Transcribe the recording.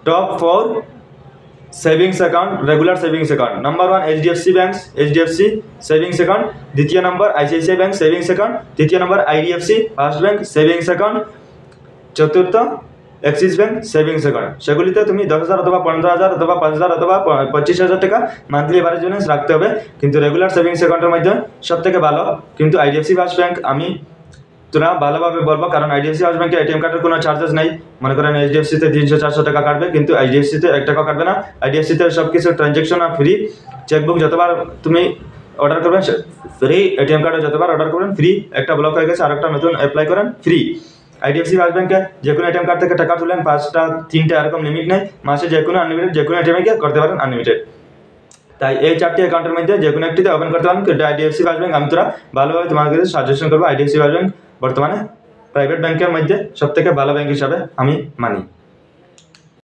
Top 4 savings account regular savings account. Number 1 HDFC bank HDFC savings account, द्वितीय number ICICI bank savings account, तृतीय number IDFC first bank savings account, चतुर्थ Axis bank savings account. সেগুলিতে তুমি 10,000 অথবা 15,000 অথবা 5,000 অথবা 25,000 টাকা মান্থলি এভারেজ ব্যালেন্স রাখতে হবে। কিন্তু রেগুলার সেভিংস অ্যাকাউন্টের মধ্যে সবথেকে ভালো কিন্তু IDFC ফার্স্ট ব্যাংক আমি তোরা ভালোভাবে বলবো, কারণ IDFC ফার্স্ট ব্যাংকে এটিএম কার্ডের কোনো চার্জেস নাই। মনে করেন HDFC তে 300-400 টাকা কাটবে, কিন্তু IDFC তে 1 টাকা কাটবে না। IDFC তে সব কিছু ট্রানজ্যাকশন ফ্রি, চেকবুক যতবার তুমি অর্ডার করবেন ফ্রি, এটিএম কার্ডে যতবার অর্ডার করবেন ফ্রি। একটা ব্লক হয়ে গেছে, আরেকটা নতুন অ্যাপ্লাই করেন ফ্রি। IDFC ফার্স্ট ব্যাংকে যে কোনো এটিএম কার্ড থেকে টাকা তুলেন 5টা 3টা এরকম লিমিট নেই, মাসে যে কোনো আনলিমিটেড যে কোনো এটিএমে গিয়ে করতে পারেন আনলিমিটেড। তাই এই 4টি অ্যাকাউন্টের মধ্যে যে কোনো একটিতে ওপেন করতে পারেন। কিন্তু IDFC ফার্স্ট ব্যাংক আমি তোরা ভালোভাবে তোমাকে সাজেশন করবো। IDFC ফার্স্ট ব্যাংক বর্তমানে প্রাইভেট ব্যাংকের মধ্যে সবথেকে ভালো ব্যাংক হিসাবে আমি মানি।